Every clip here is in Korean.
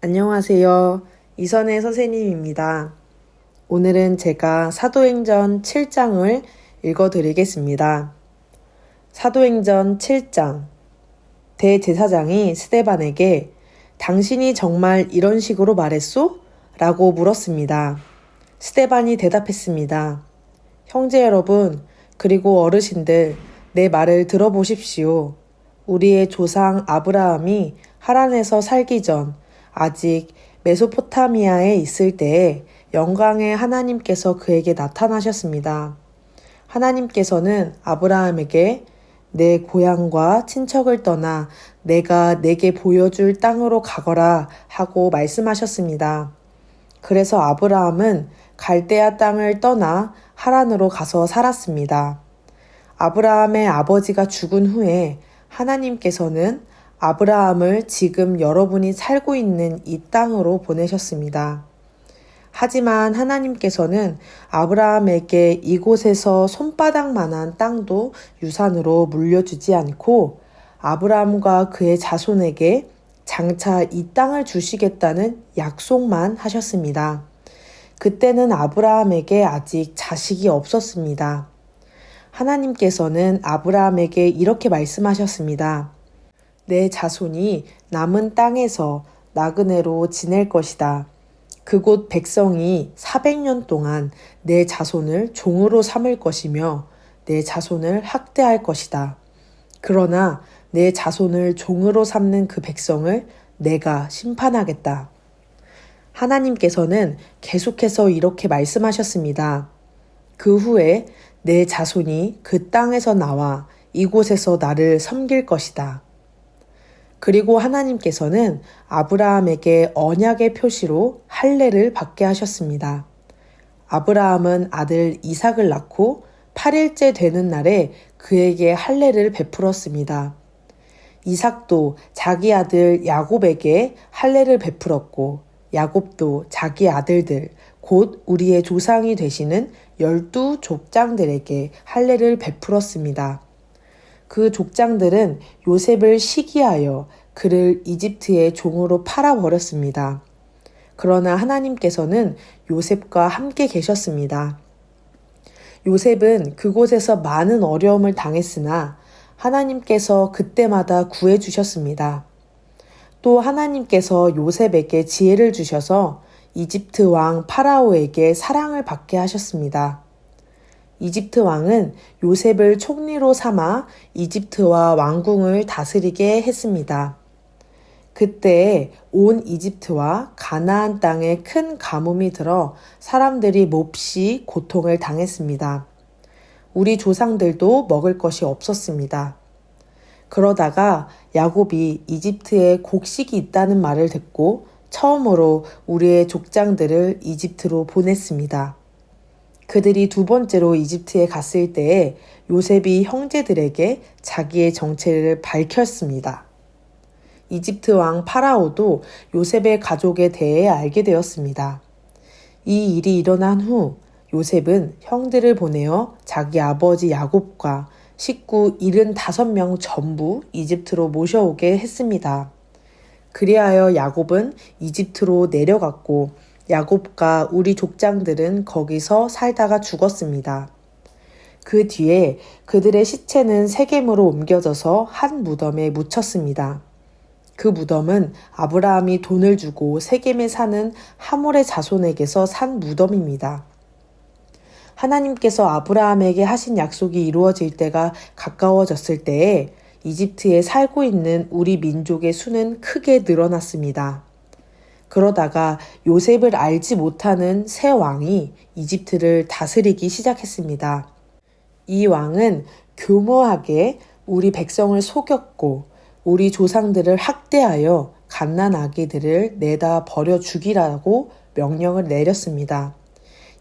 안녕하세요. 이선혜 선생님입니다. 오늘은 제가 사도행전 7장을 읽어드리겠습니다. 사도행전 7장. 대제사장이 스데반에게 당신이 정말 이런 식으로 말했소? 라고 물었습니다. 스데반이 대답했습니다. 형제 여러분, 그리고 어르신들, 내 말을 들어보십시오. 우리의 조상 아브라함이 하란에서 살기 전 아직 메소포타미아에 있을 때에 영광의 하나님께서 그에게 나타나셨습니다. 하나님께서는 아브라함에게 내 고향과 친척을 떠나 내가 내게 보여줄 땅으로 가거라 하고 말씀하셨습니다. 그래서 아브라함은 갈대아 땅을 떠나 하란으로 가서 살았습니다. 아브라함의 아버지가 죽은 후에 하나님께서는 아브라함을 지금 여러분이 살고 있는 이 땅으로 보내셨습니다. 하지만 하나님께서는 아브라함에게 이곳에서 손바닥만한 땅도 유산으로 물려주지 않고 아브라함과 그의 자손에게 장차 이 땅을 주시겠다는 약속만 하셨습니다. 그때는 아브라함에게 아직 자식이 없었습니다. 하나님께서는 아브라함에게 이렇게 말씀하셨습니다. 내 자손이 남은 땅에서 나그네로 지낼 것이다. 그곳 백성이 400년 동안 내 자손을 종으로 삼을 것이며 내 자손을 학대할 것이다. 그러나 내 자손을 종으로 삼는 그 백성을 내가 심판하겠다. 하나님께서는 계속해서 이렇게 말씀하셨습니다. 그 후에 내 자손이 그 땅에서 나와 이곳에서 나를 섬길 것이다. 그리고 하나님께서는 아브라함에게 언약의 표시로 할례를 받게 하셨습니다. 아브라함은 아들 이삭을 낳고 8일째 되는 날에 그에게 할례를 베풀었습니다. 이삭도 자기 아들 야곱에게 할례를 베풀었고 야곱도 자기 아들들 곧 우리의 조상이 되시는 12족장들에게 할례를 베풀었습니다. 그 족장들은 요셉을 시기하여 그를 이집트의 종으로 팔아버렸습니다. 그러나 하나님께서는 요셉과 함께 계셨습니다. 요셉은 그곳에서 많은 어려움을 당했으나 하나님께서 그때마다 구해주셨습니다. 또 하나님께서 요셉에게 지혜를 주셔서 이집트 왕 파라오에게 사랑을 받게 하셨습니다. 이집트 왕은 요셉을 총리로 삼아 이집트와 왕궁을 다스리게 했습니다. 그때 온 이집트와 가나안 땅에 큰 가뭄이 들어 사람들이 몹시 고통을 당했습니다. 우리 조상들도 먹을 것이 없었습니다. 그러다가 야곱이 이집트에 곡식이 있다는 말을 듣고 처음으로 우리의 족장들을 이집트로 보냈습니다. 그들이 두 번째로 이집트에 갔을 때에 요셉이 형제들에게 자기의 정체를 밝혔습니다. 이집트 왕 파라오도 요셉의 가족에 대해 알게 되었습니다. 이 일이 일어난 후 요셉은 형들을 보내어 자기 아버지 야곱과 식구 75명 전부 이집트로 모셔오게 했습니다. 그리하여 야곱은 이집트로 내려갔고 야곱과 우리 족장들은 거기서 살다가 죽었습니다. 그 뒤에 그들의 시체는 세겜으로 옮겨져서 한 무덤에 묻혔습니다. 그 무덤은 아브라함이 돈을 주고 세겜에 사는 하몰의 자손에게서 산 무덤입니다. 하나님께서 아브라함에게 하신 약속이 이루어질 때가 가까워졌을 때에 이집트에 살고 있는 우리 민족의 수는 크게 늘어났습니다. 그러다가 요셉을 알지 못하는 새 왕이 이집트를 다스리기 시작했습니다. 이 왕은 교묘하게 우리 백성을 속였고 우리 조상들을 학대하여 갓난 아기들을 내다 버려 죽이라고 명령을 내렸습니다.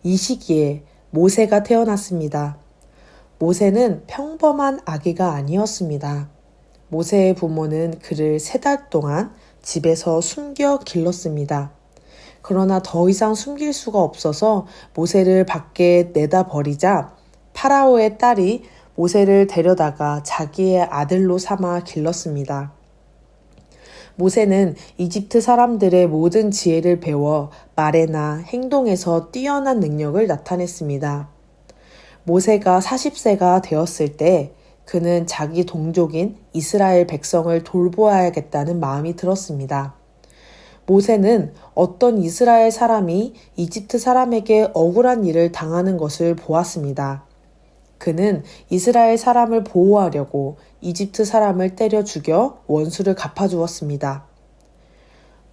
이 시기에 모세가 태어났습니다. 모세는 평범한 아기가 아니었습니다. 모세의 부모는 그를 3달 동안 집에서 숨겨 길렀습니다. 그러나 더 이상 숨길 수가 없어서 모세를 밖에 내다 버리자 파라오의 딸이 모세를 데려다가 자기의 아들로 삼아 길렀습니다. 모세는 이집트 사람들의 모든 지혜를 배워 말에나 행동에서 뛰어난 능력을 나타냈습니다. 모세가 40세가 되었을 때 그는 자기 동족인 이스라엘 백성을 돌보아야겠다는 마음이 들었습니다. 모세는 어떤 이스라엘 사람이 이집트 사람에게 억울한 일을 당하는 것을 보았습니다. 그는 이스라엘 사람을 보호하려고 이집트 사람을 때려 죽여 원수를 갚아주었습니다.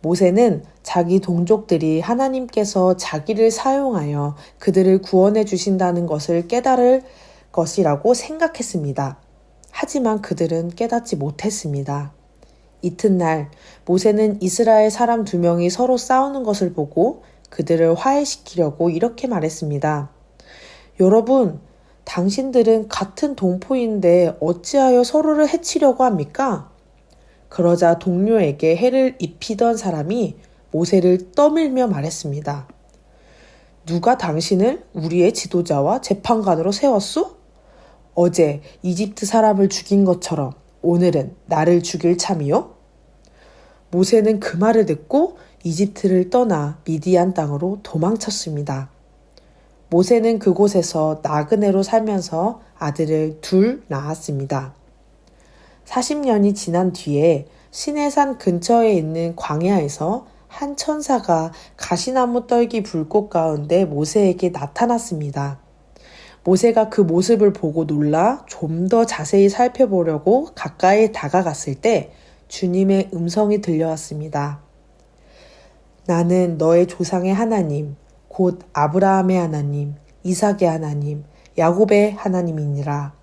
모세는 자기 동족들이 하나님께서 자기를 사용하여 그들을 구원해 주신다는 것을 깨달을 것이라고 생각했습니다. 하지만 그들은 깨닫지 못했습니다. 이튿날 모세는 이스라엘 사람 2명이 서로 싸우는 것을 보고 그들을 화해시키려고 이렇게 말했습니다. 여러분, 당신들은 같은 동포인데 어찌하여 서로를 해치려고 합니까? 그러자 동료에게 해를 입히던 사람이 모세를 떠밀며 말했습니다. 누가 당신을 우리의 지도자와 재판관으로 세웠소? 어제 이집트 사람을 죽인 것처럼 오늘은 나를 죽일 참이요? 모세는 그 말을 듣고 이집트를 떠나 미디안 땅으로 도망쳤습니다. 모세는 그곳에서 나그네로 살면서 아들을 2 낳았습니다. 40년이 지난 뒤에 시내산 근처에 있는 광야에서 한 천사가 가시나무 떨기 불꽃 가운데 모세에게 나타났습니다. 모세가 그 모습을 보고 놀라 좀 더 자세히 살펴보려고 가까이 다가갔을 때 주님의 음성이 들려왔습니다. 나는 너의 조상의 하나님, 곧 아브라함의 하나님, 이삭의 하나님, 야곱의 하나님이니라.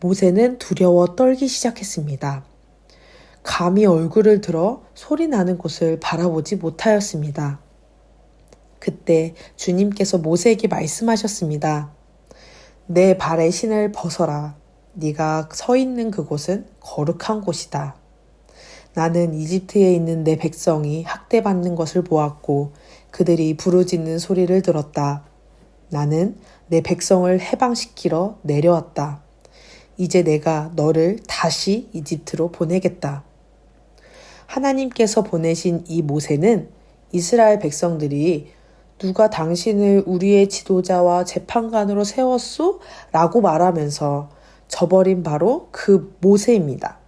모세는 두려워 떨기 시작했습니다. 감히 얼굴을 들어 소리 나는 곳을 바라보지 못하였습니다. 그때 주님께서 모세에게 말씀하셨습니다. 내 발의 신을 벗어라. 네가 서 있는 그곳은 거룩한 곳이다. 나는 이집트에 있는 내 백성이 학대받는 것을 보았고 그들이 부르짖는 소리를 들었다. 나는 내 백성을 해방시키러 내려왔다. 이제 내가 너를 다시 이집트로 보내겠다. 하나님께서 보내신 이 모세는 이스라엘 백성들이 누가 당신을 우리의 지도자와 재판관으로 세웠소? 라고 말하면서 저버린 바로 그 모세입니다.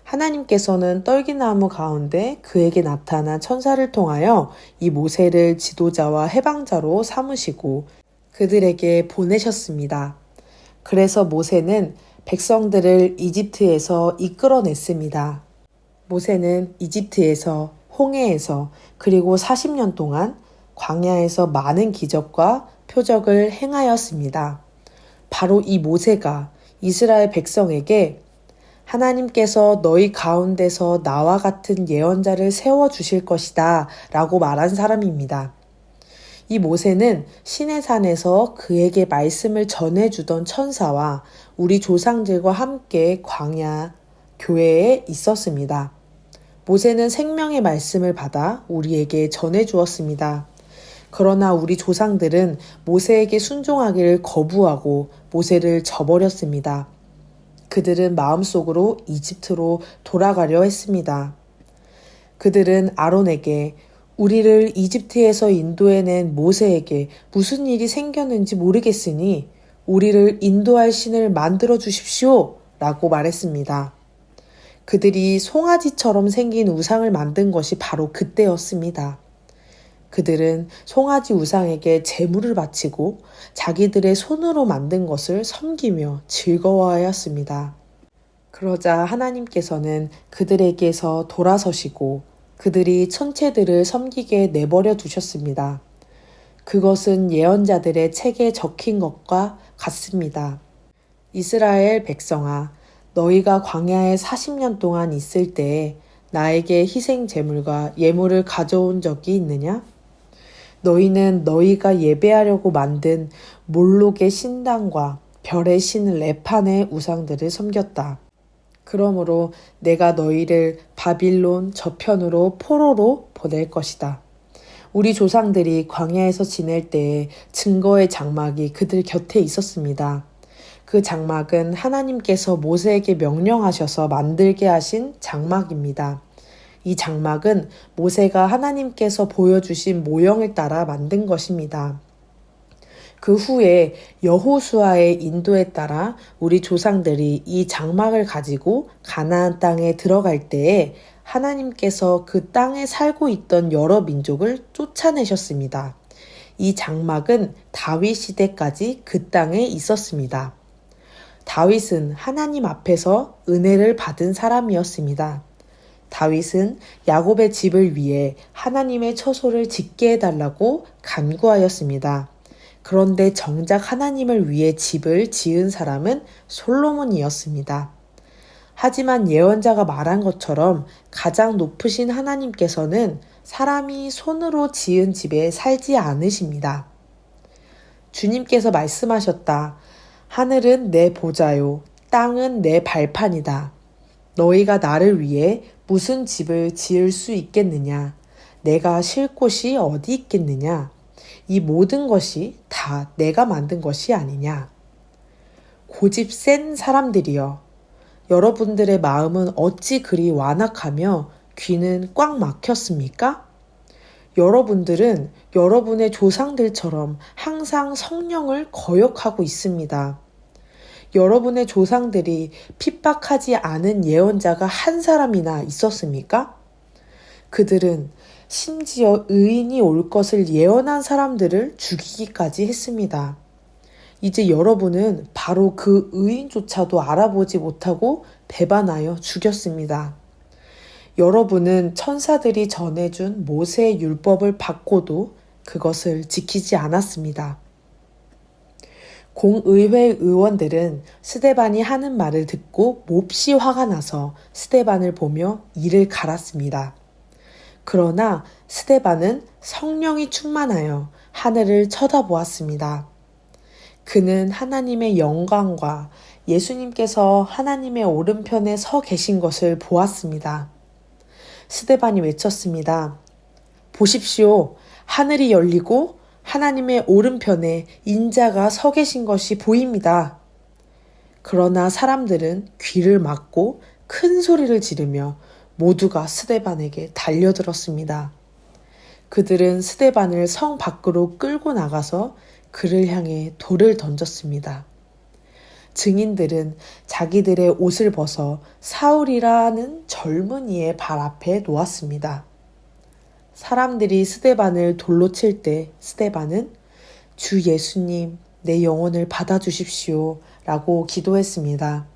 하나님께서는 떨기나무 가운데 그에게 나타난 천사를 통하여 이 모세를 지도자와 해방자로 삼으시고 그들에게 보내셨습니다. 그래서 모세는 백성들을 이집트에서 이끌어냈습니다. 모세는 이집트에서, 홍해에서, 그리고 40년 동안 광야에서 많은 기적과 표적을 행하였습니다. 바로 이 모세가 이스라엘 백성에게 하나님께서 너희 가운데서 나와 같은 예언자를 세워주실 것이다 라고 말한 사람입니다. 이 모세는 시내산에서 그에게 말씀을 전해주던 천사와 우리 조상들과 함께 광야 교회에 있었습니다. 모세는 생명의 말씀을 받아 우리에게 전해주었습니다. 그러나 우리 조상들은 모세에게 순종하기를 거부하고 모세를 저버렸습니다. 그들은 마음속으로 이집트로 돌아가려 했습니다. 그들은 아론에게 우리를 이집트에서 인도해낸 모세에게 무슨 일이 생겼는지 모르겠으니 우리를 인도할 신을 만들어 주십시오 라고 말했습니다. 그들이 송아지처럼 생긴 우상을 만든 것이 바로 그때였습니다. 그들은 송아지 우상에게 제물을 바치고 자기들의 손으로 만든 것을 섬기며 즐거워하였습니다. 그러자 하나님께서는 그들에게서 돌아서시고 그들이 천체들을 섬기게 내버려 두셨습니다. 그것은 예언자들의 책에 적힌 것과 같습니다. 이스라엘 백성아, 너희가 광야에 40년 동안 있을 때에 나에게 희생 제물과 예물을 가져온 적이 있느냐? 너희는 너희가 예배하려고 만든 몰록의 신당과 별의 신 레판의 우상들을 섬겼다. 그러므로 내가 너희를 바빌론 저편으로 포로로 보낼 것이다. 우리 조상들이 광야에서 지낼 때에 증거의 장막이 그들 곁에 있었습니다. 그 장막은 하나님께서 모세에게 명령하셔서 만들게 하신 장막입니다. 이 장막은 모세가 하나님께서 보여주신 모형을 따라 만든 것입니다. 그 후에 여호수아의 인도에 따라 우리 조상들이 이 장막을 가지고 가나안 땅에 들어갈 때에 하나님께서 그 땅에 살고 있던 여러 민족을 쫓아내셨습니다. 이 장막은 다윗 시대까지 그 땅에 있었습니다. 다윗은 하나님 앞에서 은혜를 받은 사람이었습니다. 다윗은 야곱의 집을 위해 하나님의 처소를 짓게 해달라고 간구하였습니다. 그런데 정작 하나님을 위해 집을 지은 사람은 솔로몬이었습니다. 하지만 예언자가 말한 것처럼 가장 높으신 하나님께서는 사람이 손으로 지은 집에 살지 않으십니다. 주님께서 말씀하셨다. 하늘은 내 보좌요, 땅은 내 발판이다. 너희가 나를 위해 무슨 집을 지을 수 있겠느냐? 내가 쉴 곳이 어디 있겠느냐? 이 모든 것이 다 내가 만든 것이 아니냐? 고집 센 사람들이여, 여러분들의 마음은 어찌 그리 완악하며 귀는 꽉 막혔습니까? 여러분들은 여러분의 조상들처럼 항상 성령을 거역하고 있습니다. 여러분의 조상들이 핍박하지 않은 예언자가 한 사람이나 있었습니까? 그들은 심지어 의인이 올 것을 예언한 사람들을 죽이기까지 했습니다. 이제 여러분은 바로 그 의인조차도 알아보지 못하고 배반하여 죽였습니다. 여러분은 천사들이 전해준 모세의 율법을 받고도 그것을 지키지 않았습니다. 공의회 의원들은 스데반이 하는 말을 듣고 몹시 화가 나서 스데반을 보며 이를 갈았습니다. 그러나 스데반은 성령이 충만하여 하늘을 쳐다보았습니다. 그는 하나님의 영광과 예수님께서 하나님의 오른편에 서 계신 것을 보았습니다. 스데반이 외쳤습니다. 보십시오. 하늘이 열리고 하나님의 오른편에 인자가 서 계신 것이 보입니다. 그러나 사람들은 귀를 막고 큰 소리를 지르며 모두가 스데반에게 달려들었습니다. 그들은 스데반을 성 밖으로 끌고 나가서 그를 향해 돌을 던졌습니다. 증인들은 자기들의 옷을 벗어 사울이라는 젊은이의 발 앞에 놓았습니다. 사람들이 스데반을 돌로 칠 때 스데반은 주 예수님, 내 영혼을 받아주십시오 라고 기도했습니다.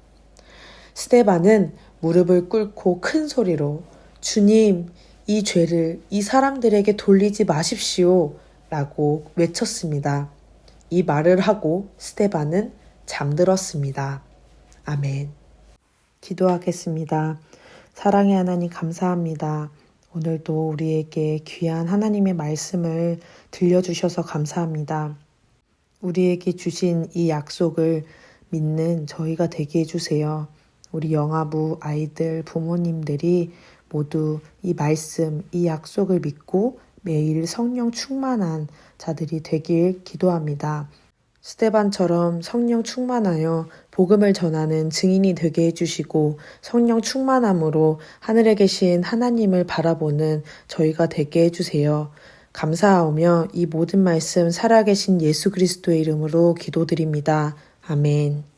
스데반은 무릎을 꿇고 큰 소리로 주님, 이 죄를 이 사람들에게 돌리지 마십시오 라고 외쳤습니다. 이 말을 하고 스데반은 잠들었습니다. 아멘. 기도하겠습니다. 사랑의 하나님 감사합니다. 오늘도 우리에게 귀한 하나님의 말씀을 들려주셔서 감사합니다. 우리에게 주신 이 약속을 믿는 저희가 되게 해주세요. 우리 영아부 아이들 부모님들이 모두 이 말씀, 이 약속을 믿고 매일 성령 충만한 자들이 되길 기도합니다. 스데반처럼 성령 충만하여 복음을 전하는 증인이 되게 해주시고 성령 충만함으로 하늘에 계신 하나님을 바라보는 저희가 되게 해주세요. 감사하오며 이 모든 말씀 살아계신 예수 그리스도의 이름으로 기도드립니다. 아멘.